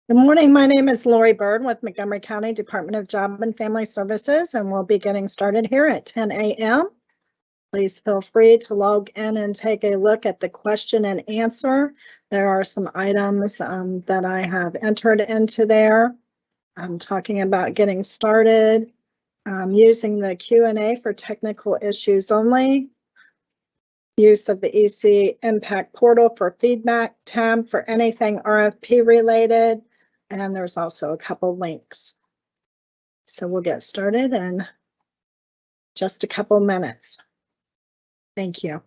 Good morning. My name is Lori Bird with Montgomery County Department of Job and Family Services, and we'll be getting started here at 10 a.m. Please feel free to log in and take a look at the question and answer. There are some items that I have entered into there. I'm talking about getting started, using the Q&A for technical issues only, use of the EC Impact Portal for feedback tab for anything RFP related, and there's also a couple links. So we'll get started in just a couple minutes. Thank you.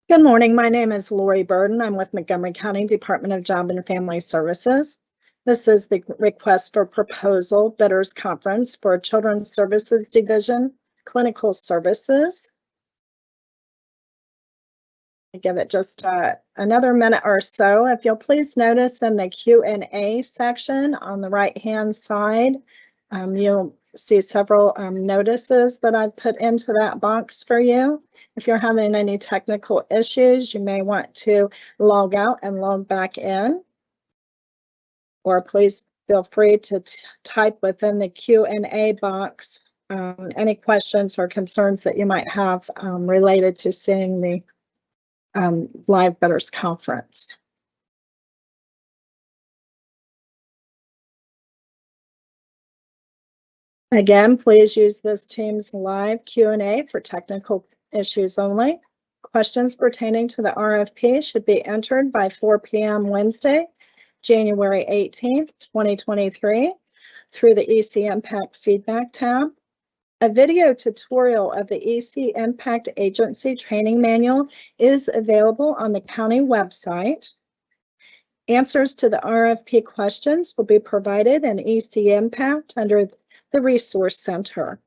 Good morning. My name is Lori Burden. I'm with Montgomery County Department of Job and Family Services. This is the request for proposal bidders conference for Children's Services Division Clinical Services. I give it just another minute or so. If you'll please notice in the Q&A section on the right-hand side, you'll see several notices that I've put into that box for you. If you're having any technical issues, you may want to log out and log back in. Or please feel free to type within the Q&A box any questions or concerns that you might have related to seeing the live bidders conference. Again, please use this Teams live Q&A for technical issues only. Questions pertaining to the RFP should be entered by 4 p.m. Wednesday, January 18th, 2023, through the EC Impact Feedback tab. A video tutorial of the EC Impact Agency Training Manual is available on the county website. Answers to the RFP questions will be provided in EC Impact under the Resource Center.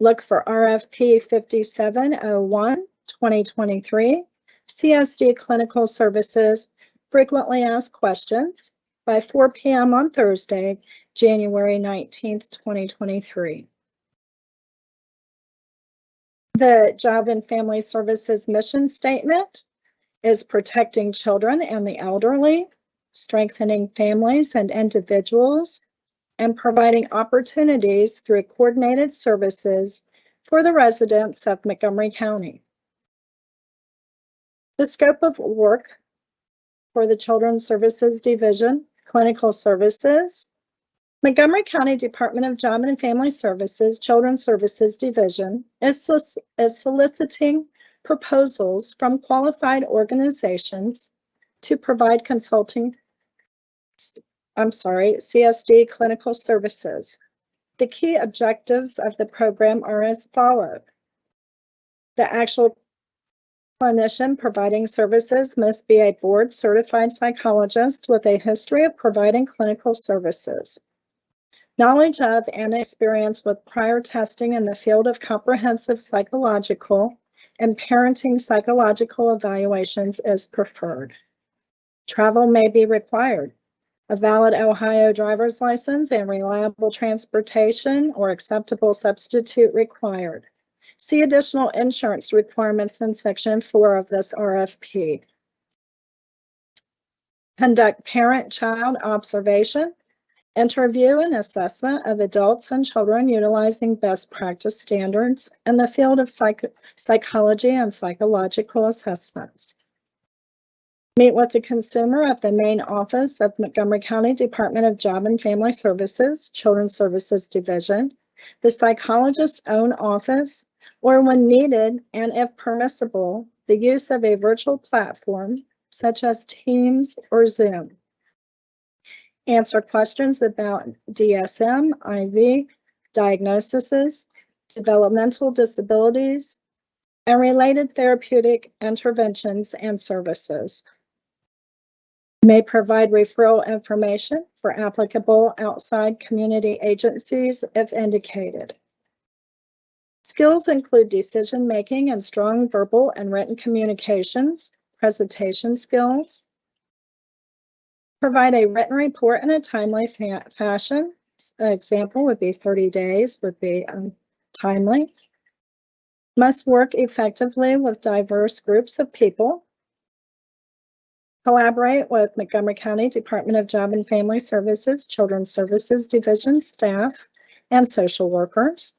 Look for RFP 5701, 2023, CSD Clinical Services, Frequently Asked Questions by 4 p.m. on Thursday, January 19th, 2023. The Job and Family Services mission statement is protecting children and the elderly, strengthening families and individuals, and providing opportunities through coordinated services for the residents of Montgomery County. The scope of work for the Children's Services Division, Clinical Services, Montgomery County Department of Job and Family Services, Children's Services Division is soliciting proposals from qualified organizations to provide CSD clinical services. The key objectives of the program are as follows. The actual clinician providing services must be a board-certified psychologist with a history of providing clinical services. Knowledge of and experience with prior testing in the field of comprehensive psychological and parenting psychological evaluations is preferred. Travel may be required. A valid Ohio driver's license and reliable transportation or acceptable substitute required. See additional insurance requirements in Section 4 of this RFP. Conduct parent-child observation interview and assessment of adults and children utilizing best practice standards in the field of psychology and psychological assessments. Meet with the consumer at the main office of Montgomery County Department of Job and Family Services, Children's Services Division, the psychologist's own office, or when needed and if permissible, the use of a virtual platform such as Teams or Zoom. Answer questions about DSM, IV, diagnoses, developmental disabilities, and related therapeutic interventions and services. May provide referral information for applicable outside community agencies if indicated. Skills include decision-making and strong verbal and written communications, presentation skills. Provide a written report in a timely fashion. An example would be 30 days would be timely. Must work effectively with diverse groups of people. Collaborate with Montgomery County Department of Job and Family Services, Children's Services Division staff, and social workers.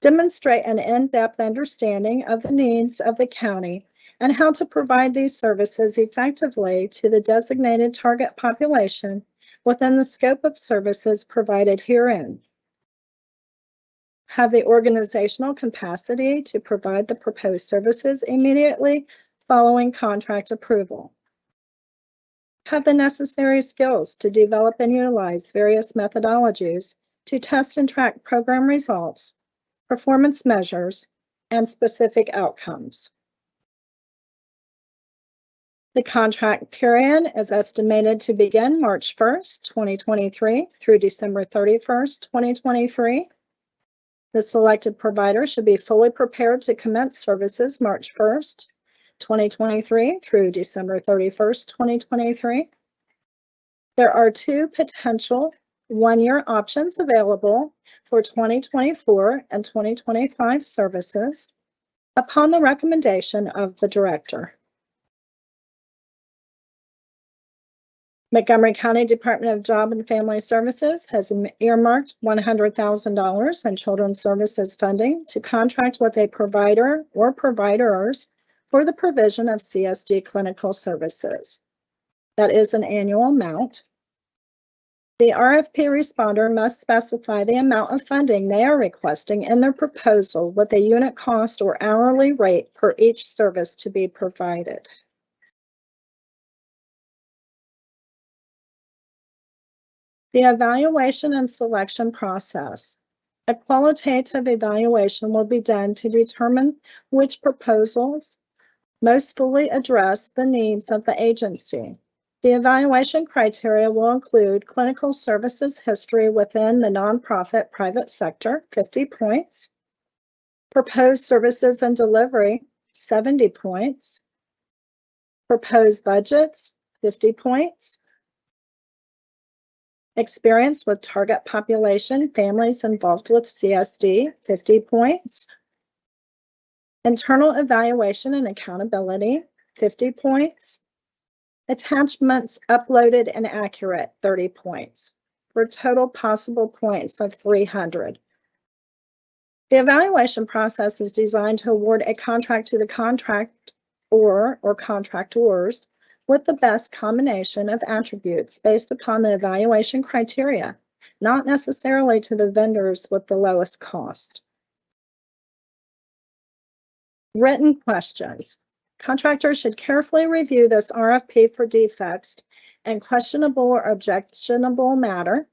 Demonstrate an in-depth understanding of the needs of the county and how to provide these services effectively to the designated target population within the scope of services provided herein. Have the organizational capacity to provide the proposed services immediately following contract approval. Have the necessary skills to develop and utilize various methodologies to test and track program results, performance measures, and specific outcomes. The contract period is estimated to begin March 1st, 2023 through December 31st, 2023. The selected provider should be fully prepared to commence services March 1st, 2023 through December 31st, 2023. There are two potential one-year options available for 2024 and 2025 services upon the recommendation of the director. Montgomery County Department of Job and Family Services has earmarked $100,000 in Children's Services funding to contract with a provider or providers for the provision of CSD clinical services. That is an annual amount. The RFP responder must specify the amount of funding they are requesting in their proposal with a unit cost or hourly rate per each service to be provided. The evaluation and selection process. A qualitative evaluation will be done to determine which proposals most fully address the needs of the agency. The evaluation criteria will include clinical services history within the nonprofit private sector, 50 points, proposed services and delivery, 70 points, proposed budgets, 50 points, experience with target population, families involved with CSD, 50 points. Internal evaluation and accountability, 50 points. Attachments uploaded and accurate, 30 points, for total possible points of 300. The evaluation process is designed to award a contract to the contractor or contractors with the best combination of attributes based upon the evaluation criteria, not necessarily to the vendors with the lowest cost. Written questions. Contractors should carefully review this RFP for defects and questionable or objectionable matter.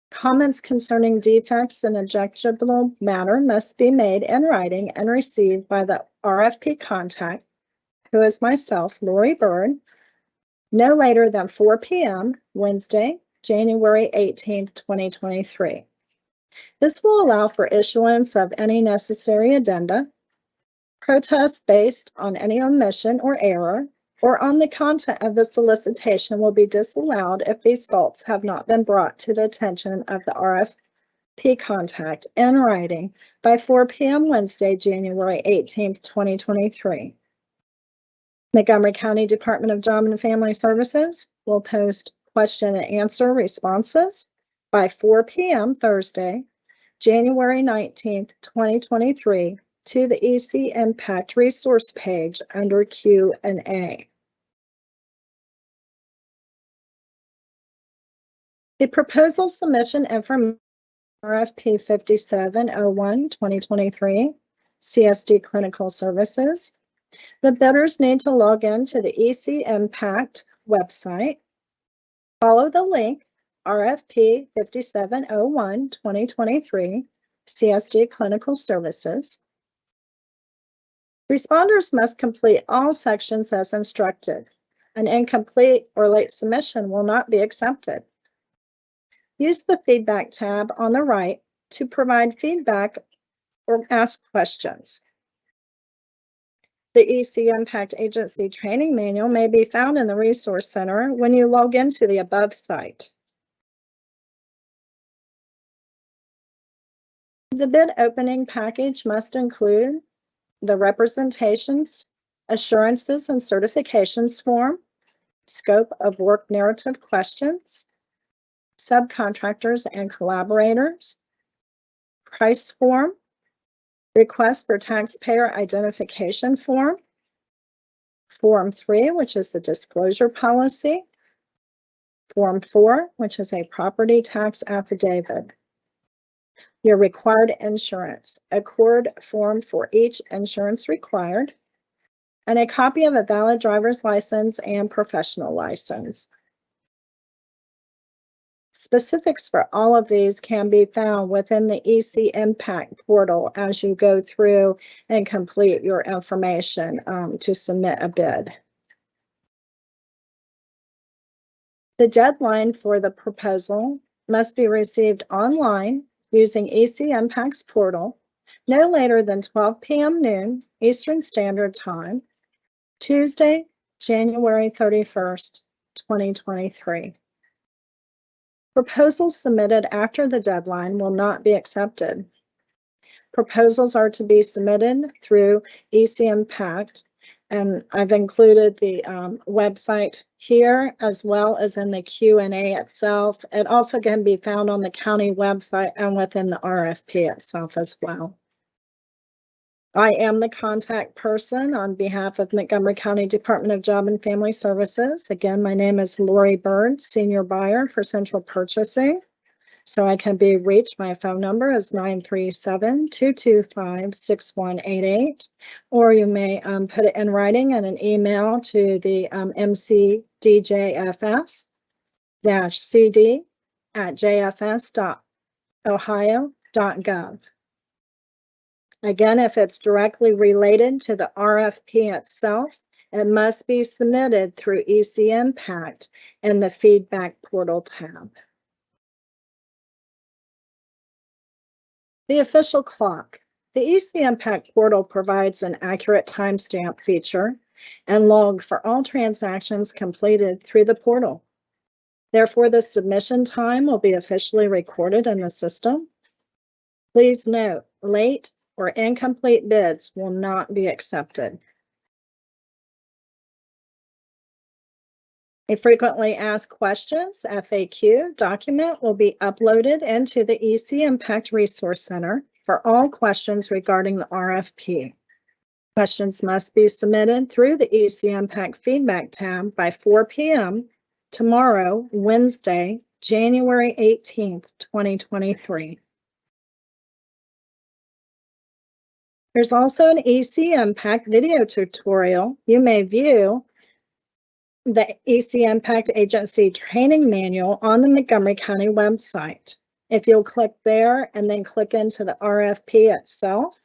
Comments concerning defects and objectionable matter must be made in writing and received by the RFP contact, who is myself, Lori Bird, no later than 4 p.m. Wednesday, January 18th, 2023. This will allow for issuance of any necessary addenda. Protests based on any omission or error or on the content of the solicitation will be disallowed if these faults have not been brought to the attention of the RFP contact in writing by 4 p.m. Wednesday, January 18th, 2023. Montgomery County Department of Job and Family Services will post question and answer responses by 4 p.m. Thursday, January 19th, 2023, to the EC Impact resource page under Q&A. The proposal submission information RFP 5701-2023, CSD Clinical Services. The bidders need to log in to the EC Impact website, follow the link RFP 5701-2023, CSD Clinical Services. Responders must complete all sections as instructed. An incomplete or late submission will not be accepted. Use the feedback tab on the right to provide feedback or ask questions. The EC Impact Agency Training Manual may be found in the Resource Center when you log into the above site. The bid opening package must include the representations, assurances, and certifications form, scope of work narrative questions, subcontractors and collaborators, price form, request for taxpayer identification form, Form 3, which is the disclosure policy, Form 4, which is a property tax affidavit, your required insurance, a cord form for each insurance required, and a copy of a valid driver's license and professional license. Specifics for all of these can be found within the EC Impact portal as you go through and complete your information to submit a bid. The deadline for the proposal must be received online using EC Impact's portal no later than 12 p.m. noon Eastern Standard Time, Tuesday, January 31st, 2023. Proposals submitted after the deadline will not be accepted. Proposals are to be submitted through EC Impact, and I've included the website here as well as in the Q&A itself. It also can be found on the county website and within the RFP itself as well. I am the contact person on behalf of Montgomery County Department of Job and Family Services. Again, my name is Lori Bird, Senior Buyer for Central Purchasing. So I can be reached. My phone number is 937-225-6188, or you may put it in writing in an email to the mcdjfs-cd@jfs.ohio.gov. Again, if it's directly related to the RFP itself, it must be submitted through EC Impact in the Feedback Portal tab. The official clock. The EC Impact portal provides an accurate timestamp feature and log for all transactions completed through the portal. Therefore, the submission time will be officially recorded in the system. Please note, late or incomplete bids will not be accepted. A frequently asked questions FAQ document will be uploaded into the EC Impact Resource Center for all questions regarding the RFP. Questions must be submitted through the EC Impact Feedback tab by 4 p.m. tomorrow, Wednesday, January 18th, 2023. There's also an EC Impact video tutorial you may view the EC Impact Agency Training Manual on the Montgomery County website. If you'll click there and then click into the RFP itself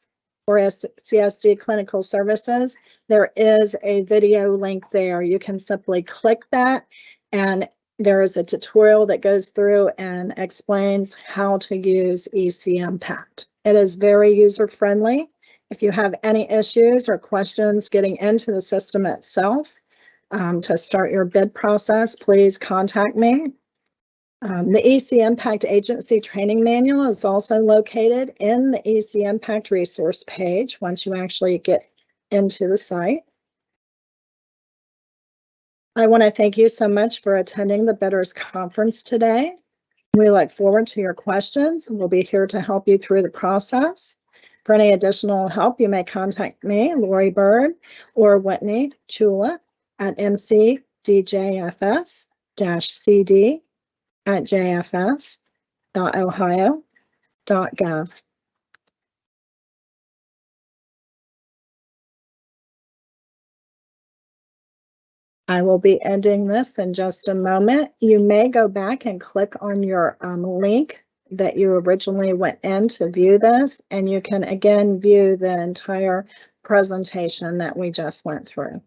or CSD Clinical Services, there is a video link there. You can simply click that, and there is a tutorial that goes through and explains how to use EC Impact. It is very user-friendly. If you have any issues or questions getting into the system itself, to start your bid process, please contact me. The EC Impact Agency Training Manual is also located in the EC Impact resource page once you actually get into the site. I want to thank you so much for attending the Bidders Conference today. We look forward to your questions. We'll be here to help you through the process. For any additional help, you may contact me, Lori Bird, or Whitney Chula at mcdjfs-cd@jfs.ohio.gov. I will be ending this in just a moment. You may go back and click on your link that you originally went in to view this, and you can again view the entire presentation that we just went through.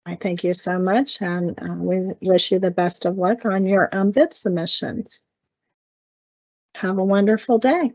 I thank you so much, and we wish you the best of luck on your bid submissions. Have a wonderful day.